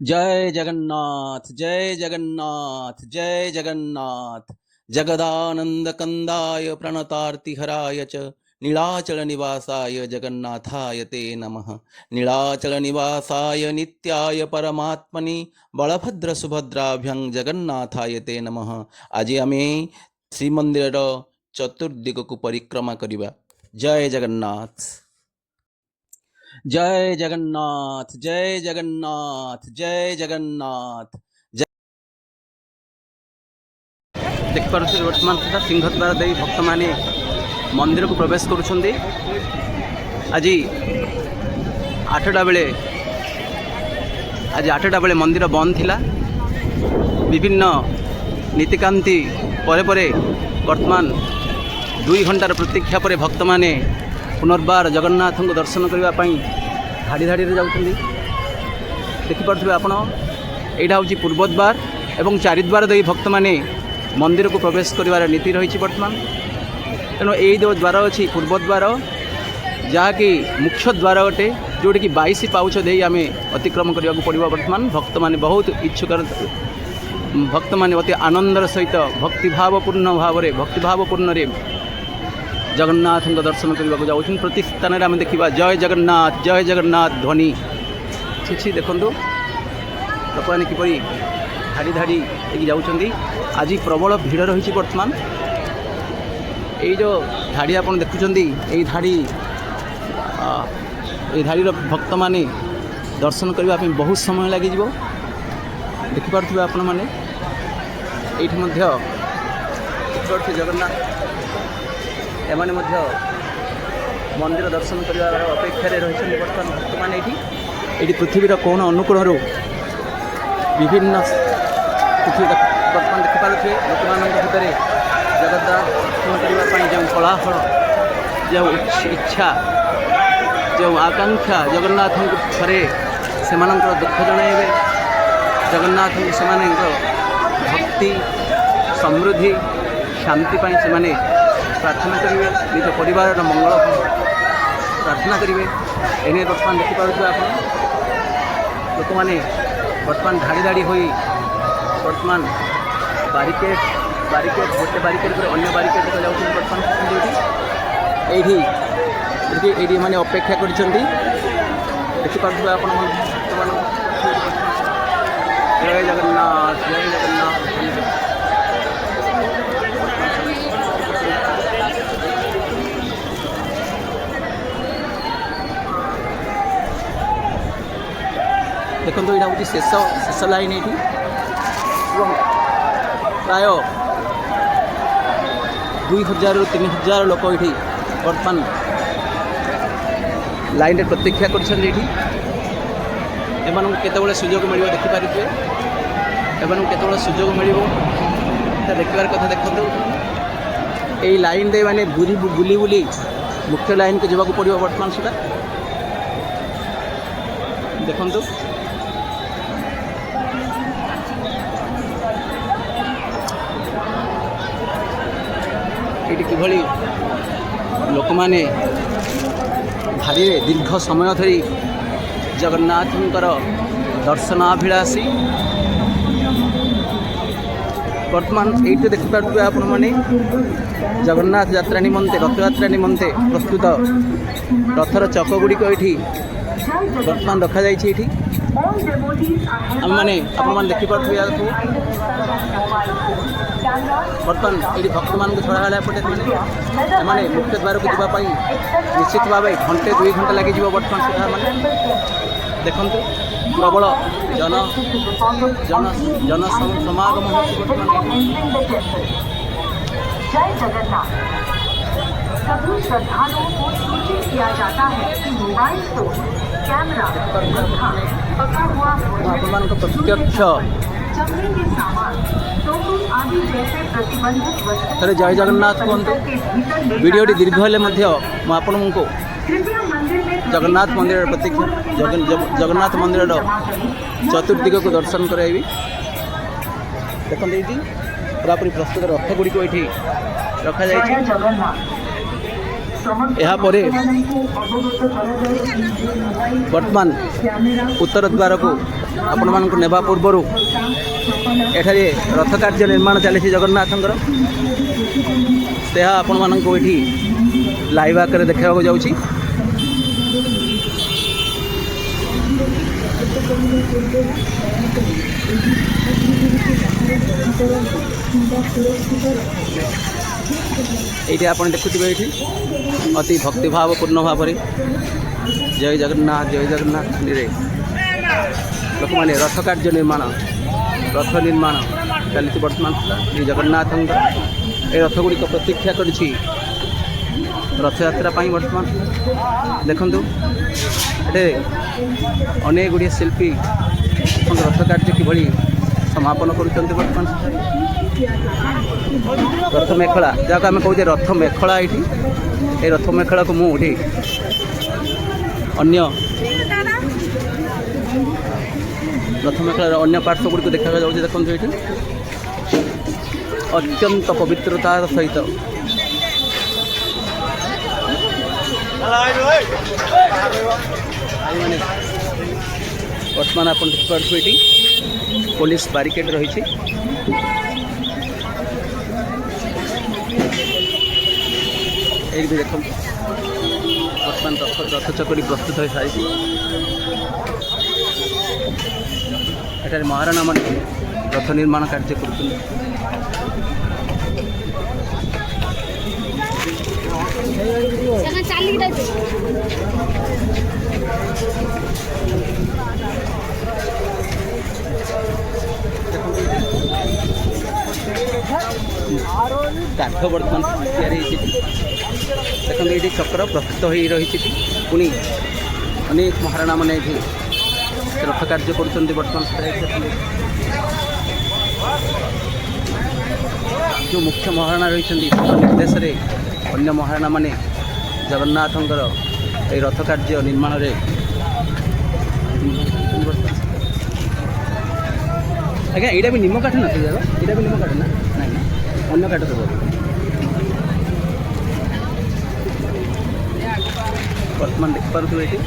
जय जगन्नाथ जय जगन्नाथ जय जगन्नाथ। जगदानंद कंदाय प्रणतार्तिहराय च नीलाचल निवासाय जगन्नाथाय ते नमः। नीलाचल निवासाय नित्याय परमात्मनि बलभद्र सुभद्राभ्यं जगन्नाथाय ते नमः। आज आमे श्रीमंदिर चतुर्दिग को परिक्रमा करिबा। जय जगन्नाथ जय जगन्नाथ जय जगन्नाथ जय जगन्नाथ। देखिपे वर्तमान सुधा सिंहद्वार दे भक्त माने मंदिर को प्रवेश करुछंदी। आज 8टा बेले मंदिर बंद थिला। विभिन्न नीतिकांति परे परे वर्तमान 2 घंटार प्रतीक्षा पर भक्त माने पुनर्बार जगन्नाथ को दर्शन करने धाड़ी धाड़ी जाऊँगी। देखिपे आपण यहाँ हूँ पूर्वद्वार एवं चारिद्वार दे भक्त माने मंदिर को प्रवेश कर नीति रही बर्तमान। तेणु यही जो द्वार अच्छी पूर्वद्वार जहाँकि मुख्य द्वार अटे जोटी कि 22 पाउछ दे आम अतिक्रम करने को पड़ो। बर्तमान भक्त माने बहुत इच्छुक भक्त माने अति आनंदर सहित भक्तिभावपूर्ण भाव भक्तिभावपूर्ण जगन्नाथ दर्शन करने को जाऊँ। प्रति स्थान में आम देखा जय जगन्नाथ ध्वनि छी देखु लोक मैंने किपरि धाड़ी धाड़ी जाऊँगी। आज प्रबल भीड़ रही बर्तमान। यही जो धाड़ी आप देखुं यही धाड़ी भक्त माने दर्शन करने बहुत समय लगे। देखिपे आपण मैंने ये जगन्नाथ एमाने मंदिर दर्शन करने अपेक्षा रही बर्तमान भक्त मैंने ये पृथ्वीर कौन अनुकूल विभिन्न पृथ्वी बर्तमान देखिपे लोक मान भितर जगन्नाथ दर्शन करने जो कोलाहल जो इच्छा जो आकांक्षा जगन्नाथ थे से दुख जनइबे जगन्नाथ से भक्ति समृद्धि शांति से प्रार्थना करेंगे निज परिवार मंगल प्रार्थना करेंगे। एने बर्तमान देखिपे आप लोक मैंने बर्तमान धाड़ी धाड़ी हो बर्तमान बारिकेड गोटे बारिकेड पर अन्य बारिकेड को जाऊँ। बर्तमान ये मैंने अपेक्षा कर देखिपे आप जय जगन्नाथ जय जगन्नाथ। देखो यहाँ हूँ शेष लाइन ये प्राय 2000 ରୁ 3000 लोक ये बर्तमान लाइन रे प्रतीक्षा कर केतबेले सुजोग मिल देखिपारे केतबेले सुजोग मिल देखार कथा। देखो यही लाइन दे माने बुली बुली मुख्य लाइन को जावाक पड़ो। बर्तमान सुधा देखु ये किभली लोक माने भारी दीर्घ समय धरी जगन्नाथंकर दर्शनाभिलाषी बर्तमान ये देखिपे आपण मैंने जगन्नाथ यात्रा निमंते रथ यात्रा निमंते प्रस्तुत रथर चक गुड़िक ये बर्तमान रखा जाइए। आम मैंने आप देखिपे बर्तमान ये भक्त मान छड़ा पटे मैंने मुख्य द्वार को जावाई निश्चित भाव घंटे 2 घंटा लगे। बर्तमान सुधा मैंने देखु प्रबल जन समागम सभी श्रद्धालुओं को सूचित किया जाता है कि मोबाइल फोन कैमरा पका हुआ प्रत्यक्ष चमड़े के सामान आदि जैसे प्रतिबंधित वस्तु जय जगन्नाथ कहतु। वीडियोटी दीर्घ हेले आपण को जगन्नाथ मंदिर प्रत्यक्ष जगन्नाथ मंदिर चतुर्दिग को दर्शन कराइबी। देखते ये पूरापूरी प्रस्तुत रथ गुड़िक ये रखा जाए। यापर बर्तमान उत्तर द्वार को आपण मान नेबा पूर्वर एठारे रथ कार्य निर्माण चली जगन्नाथंकर आपण मानक ये लाइव आकर देखा जाऊँगी। ये आप देखुवे ये अति भक्तिभावपूर्ण भाव जय जगन्नाथ रे लोक मैंने रथ कार्य निर्माण रथ निर्माण चली बर्तमान श्री जगन्नाथ ये रथ गुड़िक प्रतीक्षा कर रथ यात्रा बर्तमान देखु ये अनेक गुड़िया शिल्पी रथ कार्य किभली समापन करुँच बर्तमान रथ मेखला जहाँ आम कहे रथ मेखला ये रथ मेखला को मुझे अन्य रथ मेखलार अन्य पार्श्व गुड़ी देखा जाऊँगी। देखो ये अत्यंत पवित्रतार सहित बर्तमान आप देखिए पुलिस बारिकेड रही भी देख बर्तमान रथ चकड़ी प्रस्तुत हो सारी एठारे महाराणा मान रथ निर्माण कार्य कर काठ बर्तमान देखो ये चक्र प्रस्तुत हो रही पुणी अनेक महाराणा मैंने रथ कार्य कर बर्तमान जो मुख्य महाराणा रही निर्देश अन्य महाराणा माने जगन्नाथंकर ये रथ कार्य निर्माण रे आज्ञा यहाँ भी निम काठ ना यहाँ भी निम काठ ना अन्य काठ सब बर्तमान देखिपे ये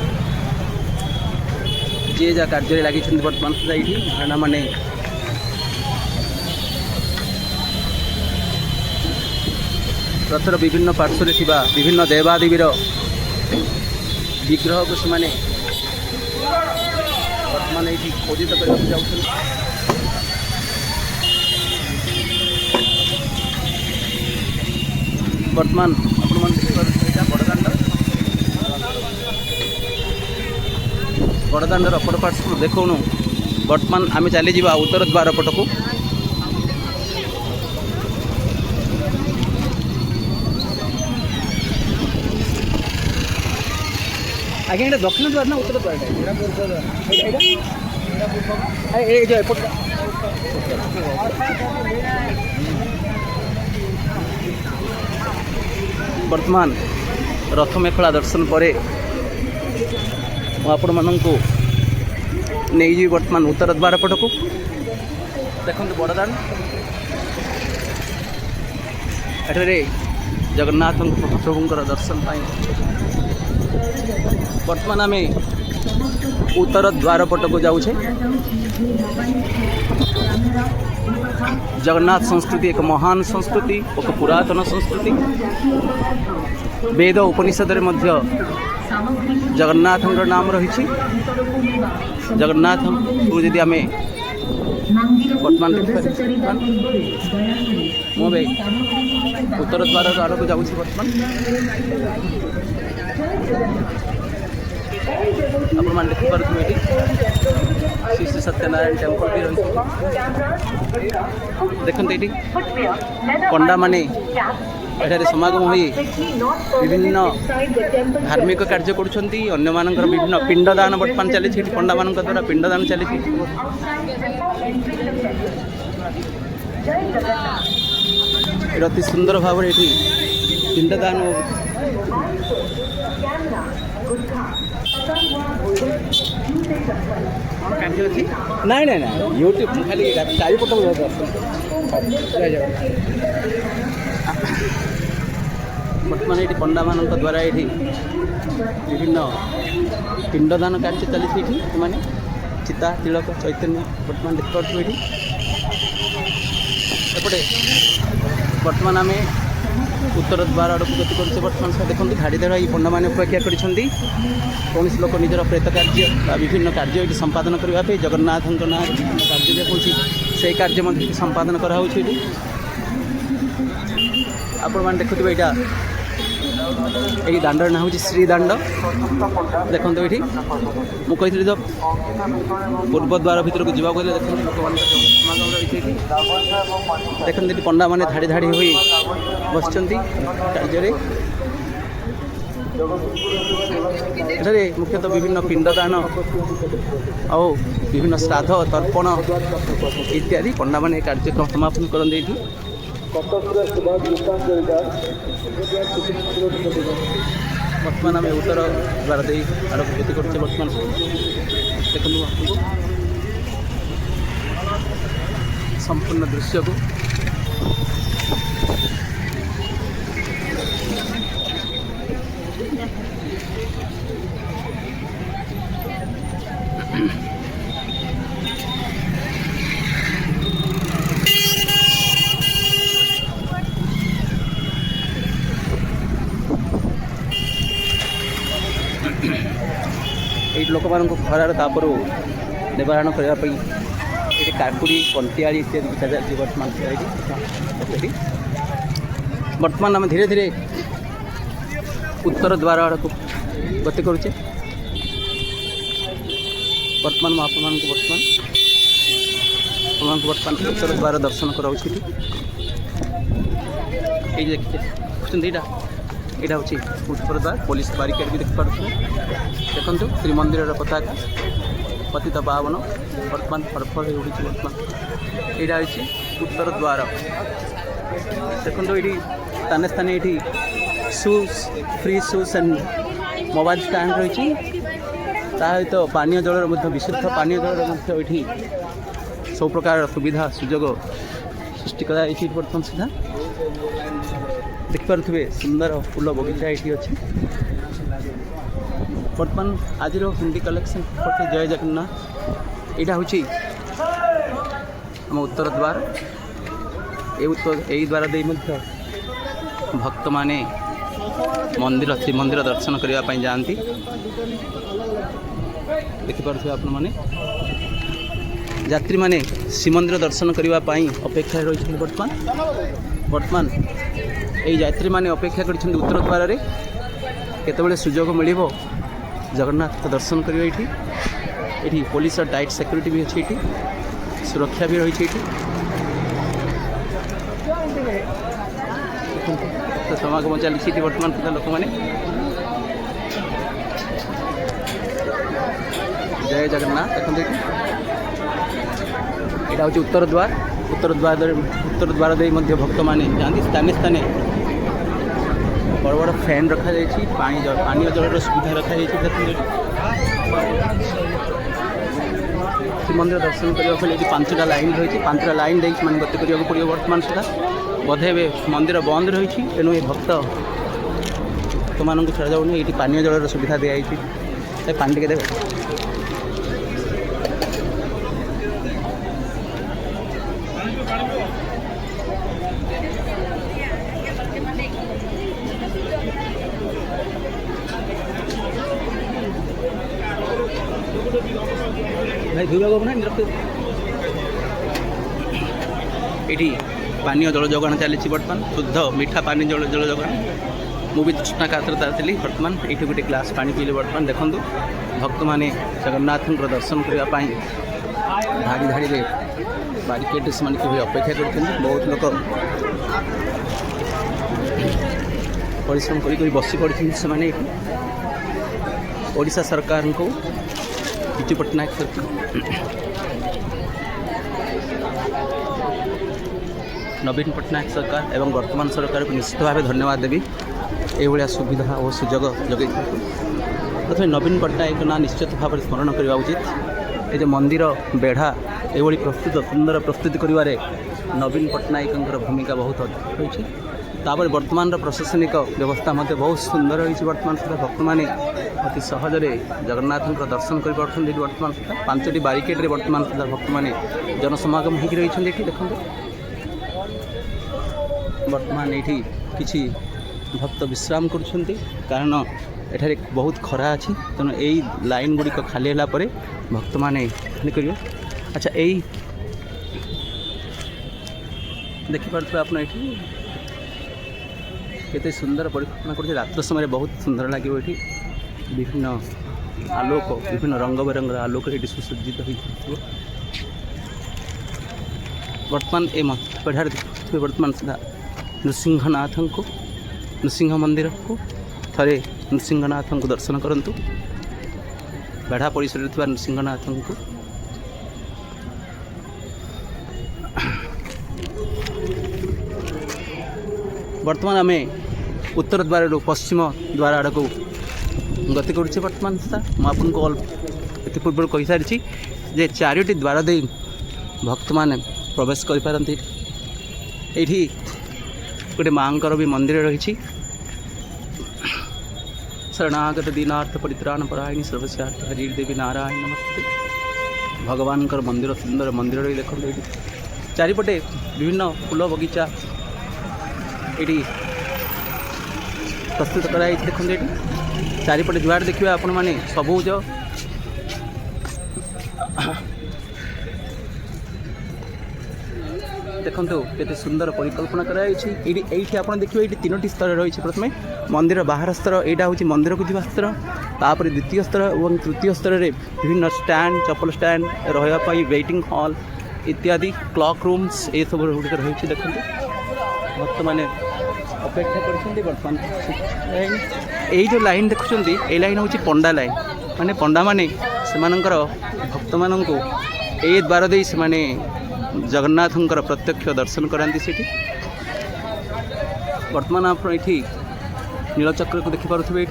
जी जहाँ कार्य लगी बर्तमान सुधा ये महाराणा माने रथर विभिन्न पार्श्व विभिन्न देवादेवीर विग्रह को से बर्तमान ये खोदित करने जाऊँ। बर्तमान बड़दाण्डर अपर पार्श्व देखो बर्तमान आम चली जा उत्तर द्वार पट को आज्ञा ये दक्षिण द्वार ना उत्तर द्वार वर्तमान रथ मेखला दर्शन पर आपण मानक नहीं जी वर्तमान उत्तर द्वार पट को देखो बड़दान एठारे जगन्नाथ प्रभुंर दर्शन वर्तमान आम उत्तर द्वार पट को जाऊे। जगन्नाथ संस्कृति एक महान संस्कृति एक पुरातन संस्कृति वेद उपनिषद रे मध्य जगन्नाथ नाम रही जगन्नाथ को यदि आम वर्तमान मुझे उत्तर द्वार आड़ को जाऊँ वर्तमान आप देखिपे ये श्री श्री सत्यनारायण टेम्पल भी रही देखते ये पंडा माने एठारे समागम हो विभिन्न धार्मिक कार्य कर विभिन्न पिंडदान बर्तमान चली पंडा मान द्वारा पिंडदान चली अति सुंदर भाव ये पिंडदान ना ना ना यूट्यूब खाली चारिपट। बर्तमान ये पंडा मान द्वारा ये विभिन्न पिंडदान कार्य चली मैंने चिता तिलक चैतन्य बर्तमान देखिए एपटे बर्तमान आम उत्तर द्वार आड़ को गति कर बर्तमान सर देखते धाड़ी धाड़ा ये पंडा मैंने अपेक्षा कर कौन लोक निजर प्रेत कार्य विभिन्न कार्य ये संपादन करने जगन्नाथ ना कार्य देखा से कार्य संपादन कराऊँ आपण मैंने देखुए यहाँ यही दांडर ना हूँ श्रीदांड देखो ये मुझे तो पूर्व द्वार भर को जावाक देखते देखते पंडा मैंने धाड़ी धाड़ी हो बस कार्य मुख्यतः विभिन्न पिंडदान और विभिन्न श्राद्ध तर्पण इत्यादि पंडा मैंने कार्यक्रम समापन करते बर्तमान आम उत्तर द्वार दे आड़क गति कर बर्तमान देखो आपको संपूर्ण दृश्य को ये लोक मान खरार तापर निवारण करने ये काकुड़ी कंटियाड़ी इत्यादि बिका जाती बर्तमान बर्तमान आम धीरे धीरे उत्तर द्वार आड़ को गति करुचे बर्तमान बर्तमान उत्तर द्वार दर्शन कराऊँ ये देखिए यहाँ हूँ उत्तर द्वार पुलिस बारिकेड भी देखिए देखो श्रीमंदिर पताका पतित पावन बर्तमान फरफर हो बर्तमान यहाँ हूँ उत्तर द्वार देखो ये स्थाने स्थाने ये shoes free shoes and mobile stand रही सहित पानीय जल विशुद्ध पानीय जल ये सब प्रकार सुविधा सुजोग सृष्टि कराई बर्तमान सुधा देखिपे सुंदर फूल बगीचा ये अच्छे बर्तमान आज हिंदी कलेक्शन जय जगन्नाथ यहाँ हूँ आम उत्तर द्वार यही द्वार दे भक्त माने मंदिर श्रीमंदिर दर्शन करने जाती देखिपे आपण मैंने यात्री माने श्रीमंदिर दर्शन करने अपेक्षा रही बर्तमान यही यात्री माने अपेक्षा कर उत्तर द्वार केतबेले सुजोग मिल जगन्नाथ दर्शन करेंगे ये पुलिस टाइट सिक्योरिटी भी अच्छी ये सुरक्षा भी रही समागम चली बर्तमान सुधा लोक मैंने जय जगन्नाथ देखते यहाँ हूँ उत्तर द्वार दे भक्त माने जाती स्थाने स्थाने बड़ बड़ फैन रखा पानी जल सुविधा रखा श्रीमंदिर दर्शन करने ये 5टा लाइन रही 5टा लाइन दे गति करने पड़े बर्तमान सुधा बोधे मंदिर बंद रही तेणु ये भक्त मान छड़ा जाऊनी ये पानीय जल सुविधा दिखाई पानी टे देवे भाई धुआ ना ये पानीय जल जोगाण चली बर्तमान शुद्ध मीठा पानी जल जोगाण मुझे तृष्णा कातरता थी बर्तमान ये गोटे ग्लास पानी पीले बर्तमान देखूँ भक्त माने जगन्नाथ दर्शन करने धाड़ी धाड़ी बारिकेड से अपेक्षा कर बहुत लोग परिश्रम कर बसी पड़ी से ओडिशा सरकार को विजु पट्टनायक सरकार नवीन पट्टनायक सरकार एवं वर्तमान सरकार को निश्चित भाव धन्यवाद देवी ये सुविधा और सुजोग जगह प्रथम नवीन पट्टनायक ना निश्चित भाव स्मरण करने उचित ये जो मंदिर बेढ़ा ये प्रस्तुत सुंदर प्रस्तुति कर नवीन पट्टनायक भूमिका बहुत अधिक रही तापर वर्तमान प्रशासनिक व्यवस्था मत बहुत सुंदर रही वर्तमान सुधा भक्त मैंने अति सहजरे जगन्नाथ दर्शन कर वर्तमान सुधा 5टी बारिकेड्रे वर्तमान सुधा भक्त मैंने जनसमागम हो रही देखते वर्तमान ये किसी भक्त विश्राम करुँच कारण एठारे बहुत खरा अच्छी तेणु यही लाइन गुड़िक खाली है भक्त मैंने खाली करेंगे। अच्छा यही देखिपे आप केते सुंदर परिकल्पना कर रात्र समय बहुत सुंदर लगे ये विभिन्न आलोक विभिन्न रंग बेरंग आलोक ये सुसज्जित हो वर्तमान ये पढ़ार देखिए वर्तमान सुधा नृसिंहनाथ को नृसिंह मंदिर को थे नृसिंहनाथ को दर्शन करूँ बेढ़ा परिसर नृसिंहनाथ को वर्तमान आम उत्तर द्वार पश्चिम द्वार आड़ को गति करुचे वर्तमान सुधा मुझे पूर्व कही सारी जे 4टी द्वार दे भक्त मैंने प्रवेश करपारती ये गोटे माँ भी मंदिर रही शरणागत दीनार्थ परित्राण परायणी सर्वस्यार्थ हरि देवी नारायण नमस्ते भगवान मंदिर सुंदर मंदिर रही देखते चारिपटे विभिन्न फूल बगीचा ये प्रस्तुत कराई देखते ये चारिपटे जुआड़ देखिए आपण मैंने सबुज देखो केते सुंदर परिकल्पना कराई आप देखिए ये 3टी स्तर रही प्रथम मंदिर बाहर स्तर यहाँ हूँ मंदिर को जीवा स्तर तापर द्वितीय स्तर और तृतीय स्तर में विभिन्न स्टैंड चप्पल स्टैंड रही वेटिंग हॉल इत्यादि क्लॉक रूम्स ये सब गुड़िक रही देखते भक्त मैंने अपेक्षा करर्तमान यही जो लाइन देखुं ये लाइन हूँ पंडा लाइन माने पंडा माने से भक्त मानक ये द्वार दे से जगन्नाथ प्रत्यक्ष दर्शन कराती से वर्तमान आप ये नीलचक्र को देखिपे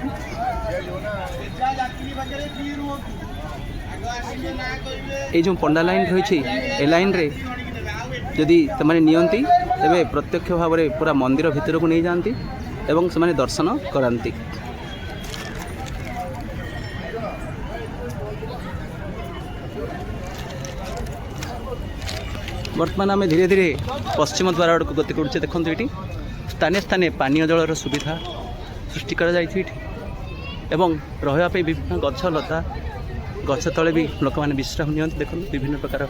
ये जो पंडा लाइन रही ए लाइन रे जदि से नियंती तेरे प्रत्यक्ष भाव में पूरा मंदिर भितर को नहीं जाती एवं से दर्शन कराती। वर्तमान आम धीरे धीरे पश्चिम द्वार आड़ को गति करुचे देखते ये स्थानीय स्थानीय पानीय जलर सुविधा सृष्टि कर रही विभिन्न गछ लता गछ तले भी लोक मैंने विश्राम नि देखते विभिन्न प्रकार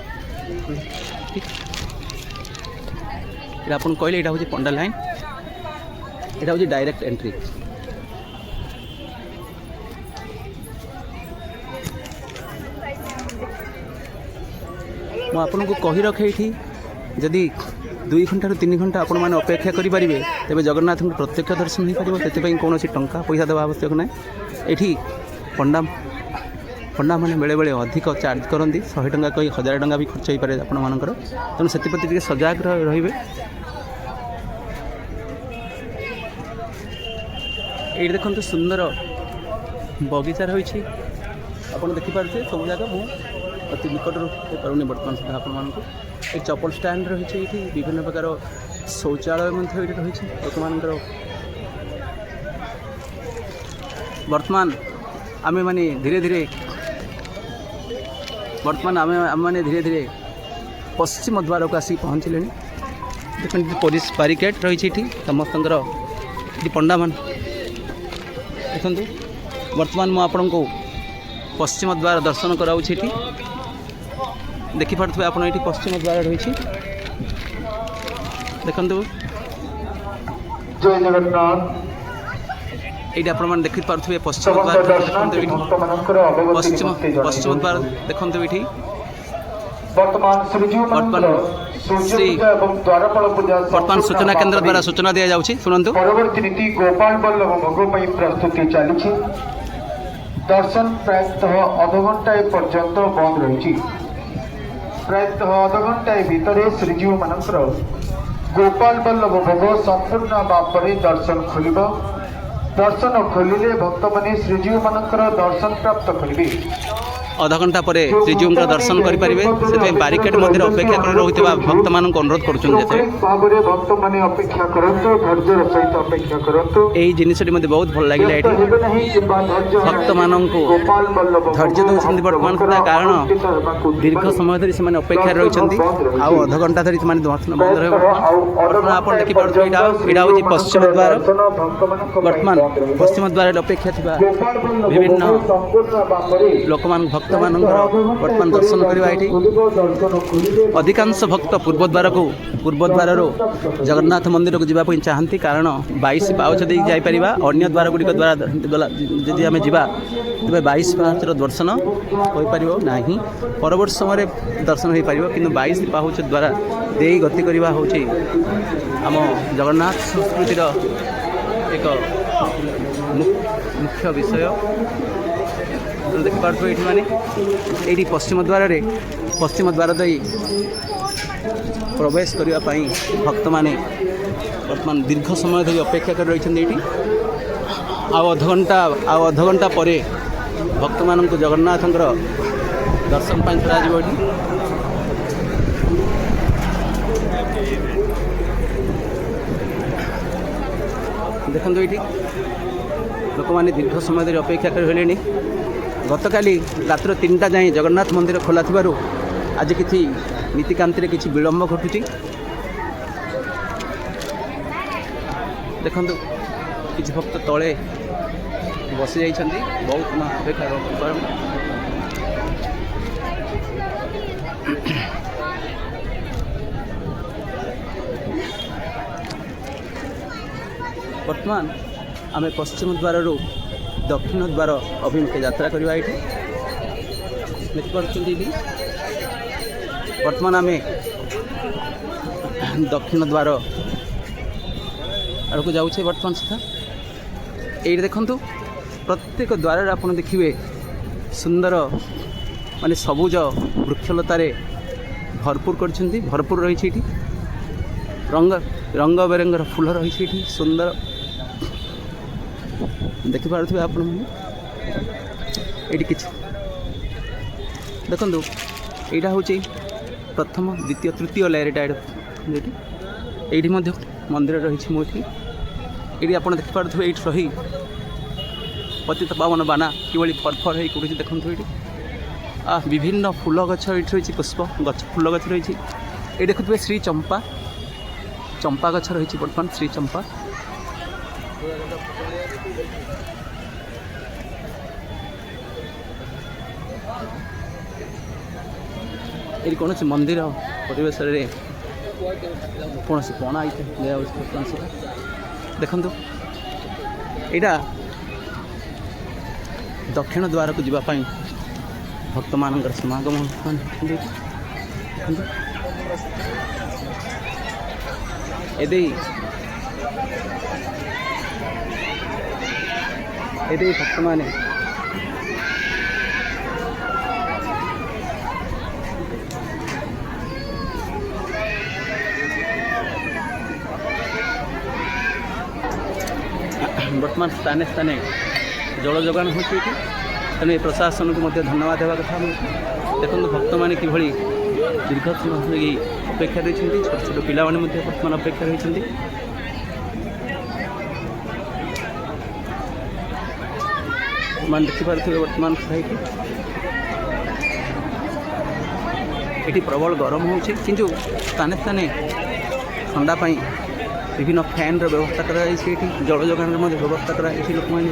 आप कहले यहाँ हूँ पंडा लाइन यहाँ हूँ डायरेक्ट एंट्री मुझे कही रखे जदि 2 घंटा 3 घंटा आपण मैंने अपेक्षा करेंगे तेज जगन्नाथ प्रत्यक्ष दर्शन हो पार से कौन टंका पैसा देवा आवश्यक ना ये पंडा पंडा मैंने बेले बेले अधिक चार्ज करती 100 टंका कहीं 1000 टंका भी खर्च हो पाए आपर तेणु से सजग रे ये देखो सुंदर बगीचा रही आप देखिपे सब जगह अति निकट पारे बर्तमान सुधा आपण एक चप्पल स्टैंड रही विभिन्न प्रकार शौचालय रही वर्तमान आम मैंने धीरे धीरे पश्चिम द्वार को आसिक पहुँचले देखते पुलिस बारिकेड रही समस्त पंडा मान देखो वर्तमान मुझे को पश्चिम द्वार दर्शन कराऊँगी देखिपे आप ये पश्चिम द्वार रही देखु जय जगन्नाथ ये आप देखिपे पश्चिम द्वार पश्चिम द्वार देखते ये वर्तमान सूचना केन्द्र द्वारा सूचना दि जाऊँगी शुणु परवर्ती नीति गोपाल बल्लभ भोग प्रस्तुति चली दर्शन प्रायतः अध घंटाए पर्यंत बंद रही प्रायतः अध घंटाए भितर श्रीजीव मानकर गोपाल बल्लभ भोग संपूर्ण भाव दर्शन खोल दर्शन खोलिले भक्त मैंने श्रीजीव मानकर दर्शन प्राप्त करेंगे अधघंटा पर श्रीजीव दर्शन करेंगे से बारिकेड मध्य अपेक्षा कर रही भक्त मान अनुरोध कर भक्त माने अपेक्षा करंतु धैर्यर सहित अपेक्षा करंतु जिनटी मत बहुत भल लगे ये भक्त मान धैर्य दौरान बर्तमान सुधा कारण दीर्घ समय धरी से अपेक्षा रही अधघंटा धरी से दर्शन बंद रहा आप देखिए यहाँ हूँ पश्चिम द्वार बर्तमान पश्चिम द्वार अपेक्षा थी विभिन्न लोक मान भक्त मान बर्तमान दर्शन करवा ये अधिकांश भक्त पूर्वद्वार को पूर्वद्वार जगन्नाथ मंदिर को जावाई चाहती कारण 22 पाउच दे जापर अन्य द्वार गुड़िक द्वारा जदि आम जा तेज 22 पाउचर दर्शन हो पार ना परवर्त समय दर्शन हो पार कि 22 पाउच द्वारा दे गति करवा हूँ आम जगन्नाथ संस्कृतिर एक मुख्य विषय देखिपे ये माने ये पश्चिम द्वार दे प्रवेश करने भक्त माने बर्तमान दीर्घ समय धरी अपेक्षा कर रही अधघंटा पर भक्त मान जगन्नाथ दर्शन छड़ा देखो ये लोक मैंने दीर्घ समय धरी अपेक्षा कर गतकाली रात्र 3टा जाए जगन्नाथ मंदिर खोला थी आज किसी नीतिकांति किसी विलम्ब घटुची देखो किसी भक्त तले बसी जाइछन्ति बहुत अपेक्षा कर वर्तमान आम पश्चिम द्वार दक्षिण द्वार अभिमुखे यात्रा करवा ये देखिए वर्तमान आम दक्षिण द्वार आड़ को जाऊे बर्तमान सीधा ये देखु प्रत्येक द्वार आप देखिए सुंदर माने सबुज वृक्षलतार भरपूर भरपूर रही रंग रंग बेरंगर फूल रही सुंदर देखिपे आप कि देखु यहाँ हूँ प्रथम द्वितीय तृतीय लेयर ये मंदिर रही मुझे ये आप देखिपे ये रही पतित पावन बाना कि फरफर हो करूँ देखो ये विभिन्न फूल गछ ये रही पुष्प गछ फूल गछ रही ये देखुए श्री चंपा चंपा गछ रही बर्तमान श्री चंपा ये कौन मंदिर परिवेश कौन पणा देखु यहाँ दक्षिण द्वार को जावाई भक्त मान समागम ये भक्त माने वर्तमान स्थाने स्थाने जल जोगान हो तेणु प्रशासन को धन्यवाद देवा कथा देखो भक्त मैंने कि दीर्घ समय अपेक्षा रही छोट छोट पिला बर्तमान अपेक्षा रही देखिपे बर्तमान ये प्रबल गरम हो स्थाने स्थाने ठंडा विभिन्न फैन व्यवस्था कराई जल जोगान व्यवस्था कराई लोक मैंने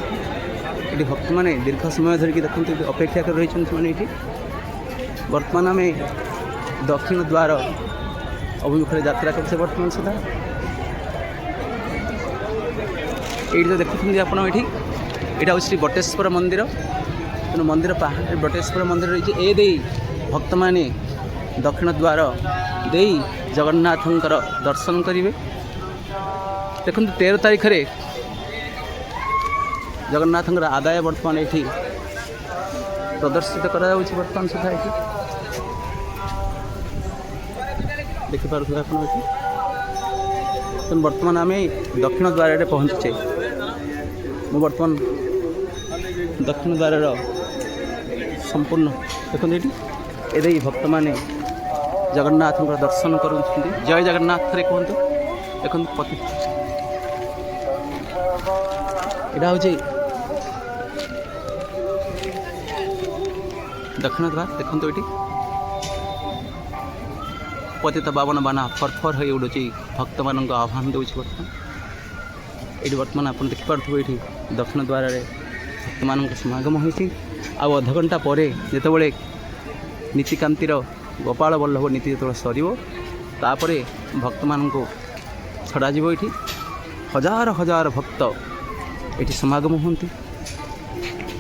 ये भक्त मैंने दीर्घ समय धरिकी देखते अपेक्षा कर रही बर्तमान आम दक्षिण द्वार अभिमुखे यात्रा करते बर्तमान सुधा ये जो देखुं आप यहाँ श्री बटेश्वर मंदिर तेणु मंदिर पहाड़ बटेश्वर मंदिर रही ये भक्त मैंने दक्षिण द्वार दे जगन्नाथंकर दर्शन करेंगे देखो 13 तारीख रे जगन्नाथंकर आदाय बर्तमान ये प्रदर्शित करा बर्तमान सुधा ये देखिपे आप बर्तमान आम दक्षिण द्वार पहुँचे मु बर्तमान दक्षिण द्वार संपूर्ण देखते ये भक्त मैंने जगन्नाथ दर्शन कर जय जगन्नाथ रे कहतु देखो पति यहाँ हूँ दक्षिण द्वार देखते ये पतित बावन बाना फरफर हो उड़ू भक्त मान आह्वान दूँ बर्तमान ये बर्तमान आप देखिपे ये दक्षिण द्वार भक्त मान समागम होती अध घंटा पर जितेबाला नीतिकांतिर गोपाल बल्लभ नीति जो सर भक्त मान छड़ा ये हजार हजार भक्त ये समागम होती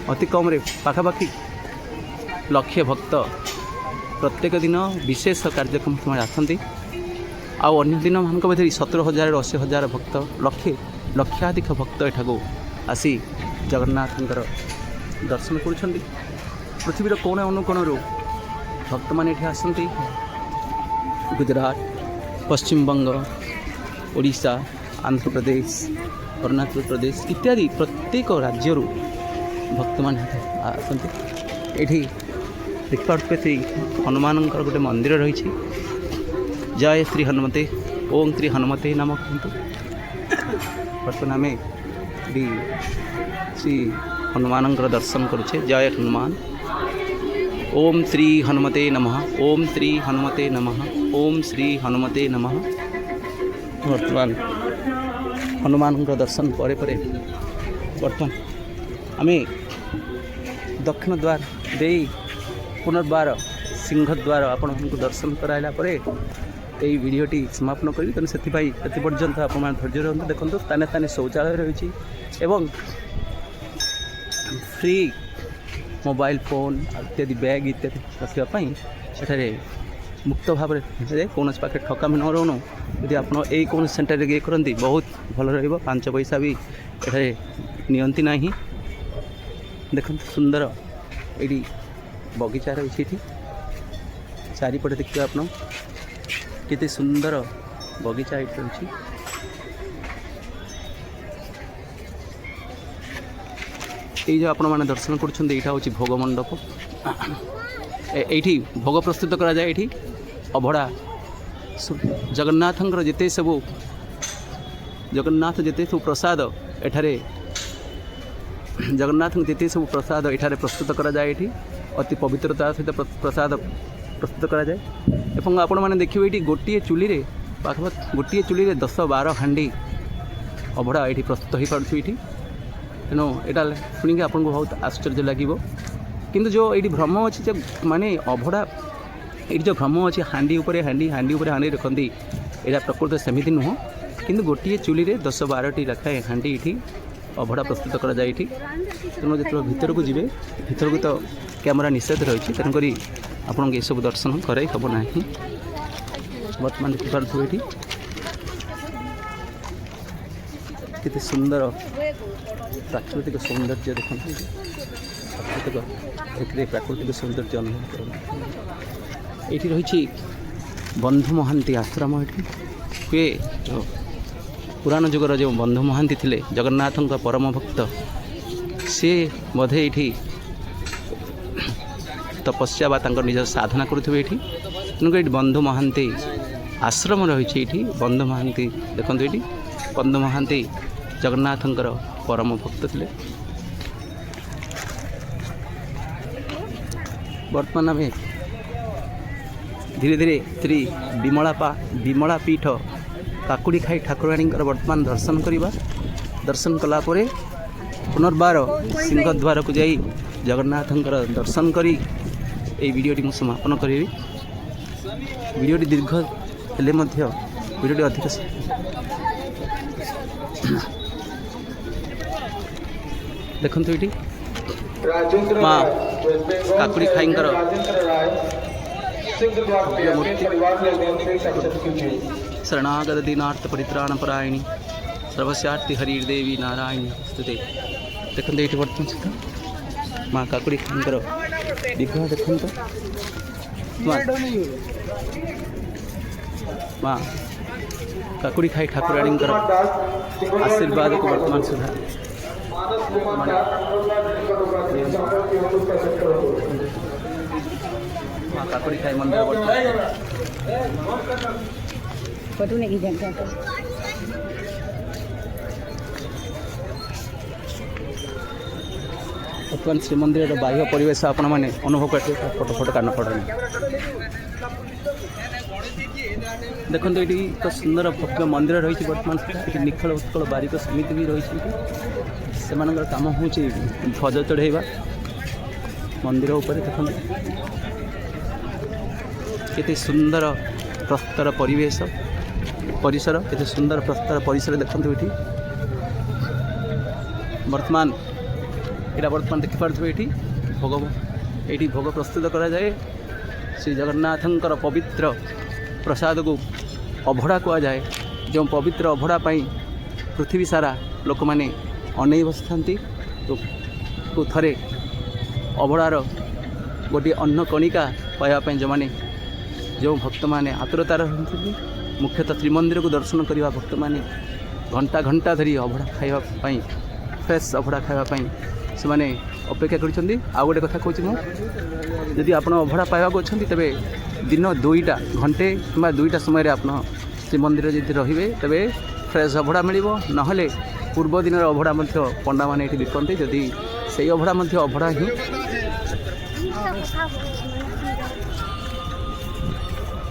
अति कम पाखापाखि लक्षे भक्त प्रत्येक दिन विशेष कार्यक्रम समय आसती अन्य दिन मान भर 70,000 80,000 भक्त लक्षे लक्षाधिक भक्त एठाकू आसी जगन्नाथ दर्शन कर पृथ्वीर कोण अनुकोण भक्त मैंने आसती गुजरात पश्चिम बंग ओडिशा आंध्र प्रदेश अरुणाचल प्रदेश इत्यादि प्रत्येक राज्य भक्त मान आसती ये देखिपे से हनुमान गोटे मंदिर रही जय श्री हनुमते ओं श्री हनुमते नाम कहतु बर्तमान आम श्री हनुमान दर्शन करुचे जय हनुमान ओम श्री हनुमते नमः ओम श्री हनुमते नमः ओम श्री हनुमते नमः बर्तमान हनुमान दर्शन पर बर्तमान आम दक्षिण द्वार दे पुनर्बार सिंहद्वार आपण दर्शन कराइला यही वीडियोटी समापन करी तेणु से पर्यंत आप धैर्य रहा देखो ताने ताने शौचालय रही एवं फ्री मोबाइल फोन इत्यादि बैग इत्यादि रखापी सेठारे मुक्त भाव में कौन पाखे ठकामी न रोनु यदि आप कौन सेन्टर ये करती बहुत भल रच पैसा भी ये नियंती ना देखते सुंदर ये बगीचा रही चारिपटे देखिए आप केते सुंदर बगीचा ये रही ये जो आपण मैंने दर्शन करा हूँ भोग मंडप ये भोग प्रस्तुत करा जाए ये अभड़ा जगन्नाथ जिते सब जगन्नाथ जिते सब प्रसाद एठारे जगन्नाथ जिते सब प्रसाद एठारे प्रस्तुत करा जाए ये अति पवित्रता सहित प्रसाद प्रस्तुत करा जाए एवं आपण मैंने देखिए ये गोटे चुली रे गोटे चुली रे 10-12 हांडी अभड़ा ये प्रस्तुत हो पार्टी ये तेणु यहाँ शुणी आपको बहुत आश्चर्य लगे किंतु जो ये भ्रम अच्छी जो माने अभड़ा ये जो भ्रम अच्छी हांडी उपरे हांडी हांडी उपरे हांडी रखती यहाँ प्रकृत सेमती नुह किंतु गोटे चुली रे 10-12टी लेखाएं हांडी ये अभड़ा प्रस्तुत करा जाए ये तेणु जो भीतर को जी भीतर को तो कैमरा निषेध रही तेणुक आपको ये सब दर्शन कराई हम ना बर्तमान देखिपे ये सुंदर प्राकृतिक सौंदर्य देखते प्राकृतिक सौंदर्य अनुभव कर ये रही बंधु महांती आश्रम ये जो पुराण जुगर जो बंधु महांती थे जगन्नाथ परम भक्त सी बोधे ये तपस्या बा निज साधना करुवे ये तेणुक ये बंधु महांती आश्रम रही ये बंधु महांती देखते ये बंधु महांती जगन्नाथ परम भक्त थे बर्तमान आम धीरे धीरे श्री विमला पीठ काकुड़ी खाई ठाकुराणी बर्तमान दर्शन करवा दर्शन कलापर पुनर्बार सिंहद्वार को जाई जगन्नाथ दर्शन करी ये वीडियोटी मुझे समापन करी वीडियोटी दीर्घ हेले वीडियोटी अधिक देखते ये माँ काकुड़ी खाई शरणागत दीनार्थ परित्राण परायणी सर्वस्यार्ति हरिदेवी नारायणी स्तुते देखते ये बर्तमान माँ काकुड़ी खाई विग्रह देखते माँ काकुड़ी खाई ठाकुराणी आशीर्वाद को वर्तमान सुधा କାକୁଡ଼ି ଖାଇ ମନ୍ଦିର ବର୍ତ୍ତମାନ फोटो नहीं खींचा ବର୍ତ୍ତମାନ ଶ୍ରୀମନ୍ଦିରର ବାହ୍ୟ ପରିବେଶ ଆପଣମାନେ ଅନୁଭବ କରିବେ। ଫଟୋ ଫଟୋ କାନ ଫଟୋ ଦେଖନ୍ତୁ ଏଠି ଏକ ସୁନ୍ଦର ଭବ୍ୟ ମନ୍ଦିର ରହିଛି। ବର୍ତ୍ତମାନ ଏଠି ନିଖଳ ଉତ୍କଳ ବାରିକ ସମିତି ବି ରହିଛନ୍ତି। ସେମାନଙ୍କର କାମ ହେଉଛି ଧ୍ୱଜ ଚଢ଼ାଇବା ମନ୍ଦିର ଉପରେ। ଦେଖନ୍ତୁ କେତେ ସୁନ୍ଦର ପ୍ରସ୍ତର ପରିସର କେତେ ସୁନ୍ଦର ପ୍ରସ୍ତର ପରିସର ଦେଖନ୍ତୁ ଏଠି। ବର୍ତ୍ତମାନ ଦେଖିପାରୁଥିବେ ଏଇଠି ଭୋଗ ପ୍ରସ୍ତୁତ କରାଯାଏ। ଶ୍ରୀ ଜଗନ୍ନାଥଙ୍କର ପବିତ୍ର ପ୍ରସାଦକୁ ଅଭଡ଼ା କୁହାଯାଏ। ଯେଉଁ ପବିତ୍ର ଅଭଡ଼ା ପାଇଁ ପୃଥିବୀ ସାରା ଲୋକମାନେ ଅନେଇ ବସିଥାନ୍ତି। ଥରେ ଅଭଡ଼ାର ଗୋଟିଏ ଅନ୍ନ କଣିକା ପାଇବା ପାଇଁ ଯେଉଁ ଭକ୍ତମାନେ ଆତୁରତାର ରହିଛନ୍ତି, ମୁଖ୍ୟତଃ ଶ୍ରୀମନ୍ଦିରକୁ ଦର୍ଶନ କରିବା ଭକ୍ତମାନେ ଘଣ୍ଟା ଧରି ଅଭଡ଼ା ଖାଇବା ପାଇଁ, ଫ୍ରେଶ୍ ଅଭଡ଼ା ଖାଇବା ପାଇଁ ସେମାନେ ଅପେକ୍ଷା କରିଛନ୍ତି। ଆଉ ଗୋଟେ କଥା କହୁଛି ମୁଁ, ଯଦି ଆପଣ ଅଭଡ଼ା ପାଇବାକୁ ଅଛନ୍ତି ତେବେ ଦିନ 2ଟା ଘଣ୍ଟେ କିମ୍ବା 2ଟା ସମୟରେ ଆପଣ ଶ୍ରୀମନ୍ଦିରରେ ଯଦି ରହିବେ ତେବେ ଫ୍ରେଶ୍ ଅଭଡ଼ା ମିଳିବ। ନହେଲେ ପୂର୍ବ ଦିନର ଅଭଡ଼ା ମଧ୍ୟ ପଣ୍ଡାମାନେ ଏଠି ବିକନ୍ତି। ଯଦି ସେଇ ଅଭଡ଼ା ମଧ୍ୟ ଅଭଡ଼ା ହିଁ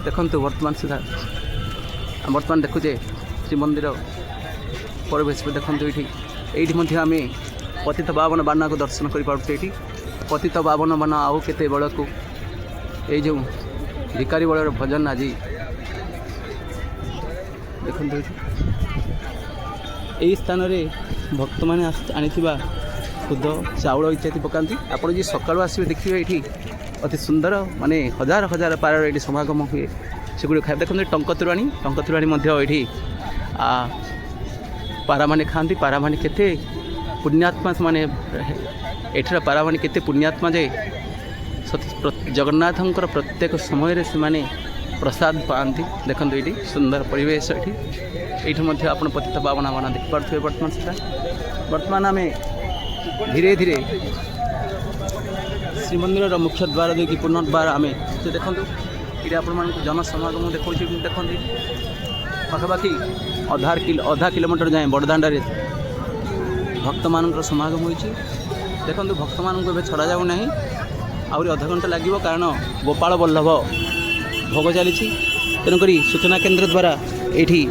ଦେଖନ୍ତୁ। ବର୍ତ୍ତମାନ ଦେଖୁଛେ ଶ୍ରୀମନ୍ଦିର ପରିବେଶ ଦେଖନ୍ତୁ। ଏଇଠି ମଧ୍ୟ ଆମେ ପତିତ ପାବନ ବାନାକୁ ଦର୍ଶନ କରିପାରୁଛେ। ଏଠି ପତିତ ପାବନ ବାନା ଆଉ କେତେ ବେଳକୁ ଏଇ ଯେଉଁ ଭିକାରୀ ବଳର ଭଜନ ଆଜି ଦେଖନ୍ତୁ। ଏହି ସ୍ଥାନରେ ଭକ୍ତମାନେ ଆଣିଥିବା ଖୁଦ ଚାଉଳ ଇତ୍ୟାଦି ପକାନ୍ତି। ଆପଣ ଯଦି ସକାଳୁ ଆସିବେ ଦେଖିବେ ଏଠି ଅତି ସୁନ୍ଦର ହଜାର ପାରାର ଏଠି ସମାଗମ ହୁଏ। ସେଗୁଡ଼ିକ ଖାଇବା ଦେଖନ୍ତୁ। ଟଙ୍କ ତୋରାଣୀ ମଧ୍ୟ ଏଠି ପାରାମାନେ ଖାଆନ୍ତି। ପାରାମାନେ କେତେ ପୁଣ୍ୟାତ୍ମା, ସେମାନେ ଏଠିର ପାରାମାନେ କେତେ ପୁଣ୍ୟାତ୍ମା ଯେ ଜଗନ୍ନାଥଙ୍କର ପ୍ରତ୍ୟେକ ସମୟରେ ସେମାନେ ପ୍ରସାଦ ପାଆନ୍ତି। ଦେଖନ୍ତୁ ଏଇଠି ସୁନ୍ଦର ପରିବେଶ। ଏଇଠି ମଧ୍ୟ ଆପଣ ପତିତ ପାବନ ବାନା ଦେଖିପାରୁଥିବେ। ବର୍ତ୍ତମାନ ଆମେ ଧୀରେ ଧୀରେ ଶ୍ରୀମନ୍ଦିରର ମୁଖ୍ୟ ଦ୍ୱାର ଦେଇକି ପୁନର୍ବାର ଆମେ ଦେଖନ୍ତୁ। ଏଠି ଆପଣମାନଙ୍କୁ ଜନସମାଗମ ଦେଖାଉଛି। ଦେଖନ୍ତୁ ପାଖାପାଖି ଅଧା କିଲୋମିଟର ଯାଏଁ ବଡ଼ଦାଣ୍ଡରେ ଭକ୍ତମାନଙ୍କର ସମାଗମ ହୋଇଛି। ଦେଖନ୍ତୁ ଭକ୍ତମାନଙ୍କୁ ଏବେ ଛଡ଼ାଯାଉ ନାହିଁ, ଆହୁରି ଅଧଘଣ୍ଟା ଲାଗିବ, କାରଣ ଗୋପାଳ ବଲ୍ଲଭ ଭୋଗ ଚାଲିଛି। ତେଣୁକରି ସୂଚନା କେନ୍ଦ୍ର ଦ୍ୱାରା ଏଇଠି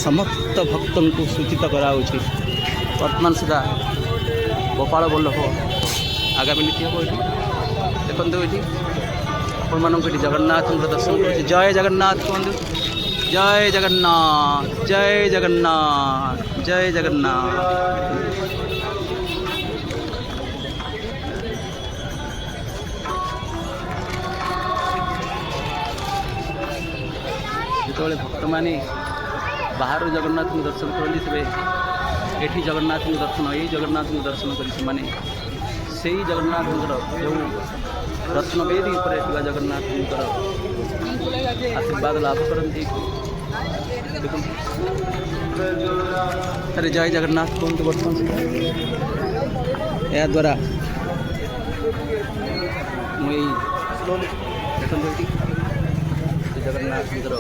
ସମସ୍ତ ଭକ୍ତଙ୍କୁ ସୂଚିତ କରାହେଉଛି। ବର୍ତ୍ତମାନ ସୁଦ୍ଧା ଗୋପାଳ ବଲ୍ଲଭ ଆଗାମୀ ନୀତି ହେବ। ଏଠି ଦେଖନ୍ତୁ ଆପଣମାନଙ୍କୁ ଏଠି ଜଗନ୍ନାଥଙ୍କର ଦର୍ଶନ କରୁଛି। ଜୟ ଜଗନ୍ନାଥ କୁହନ୍ତୁ। ଜୟ ଜଗନ୍ନାଥ, ଜୟ ଜଗନ୍ନାଥ, ଜୟ ଜଗନ୍ନାଥ। ଯେତେବେଳେ ଭକ୍ତମାନେ ବାହାରୁ ଜଗନ୍ନାଥଙ୍କୁ ଦର୍ଶନ କରନ୍ତି ତେବେ ଏଠି ଜଗନ୍ନାଥଙ୍କୁ ଦର୍ଶନ କରି ସେମାନେ ସେଇ ଜଗନ୍ନାଥଙ୍କର ଯେଉଁ ରତ୍ନବେଦୀ ଉପରେ ଥିବା ଜଗନ୍ନାଥଙ୍କର ଆଶୀର୍ବାଦ ଲାଭ କରନ୍ତି। ଦେଖନ୍ତୁ ଜୟ ଜଗନ୍ନାଥ କୁହନ୍ତୁ। ବର୍ତ୍ତମାନ ଏହାଦ୍ୱାରା ମୁଁ ଏଇ ଦେଖନ୍ତୁ ଏଠି ଜଗନ୍ନାଥଙ୍କର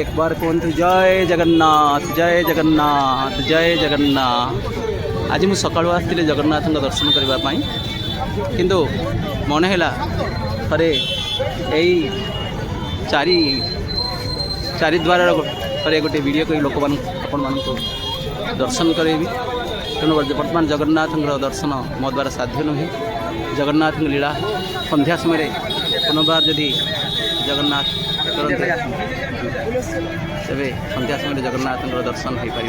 एक बार कहतु जय जगन्नाथ, जय जगन्नाथ, जय जगन्नाथ। आज मुझे सकाळु आसती जगन्नाथ दर्शन करने किंतु मन है थे यही चारिद्वार गोटे वीडियो कर लोक आपण मान दर्शन करेबी। तेणु बर्तमान जगन्नाथ दर्शन मो द्वारा साध्य नुहे। जगन्नाथ लीला संध्या समय पुनर्बार जदि जगन्नाथ करते तेरे संध्या समय जगन्नाथ दर्शन हो पार।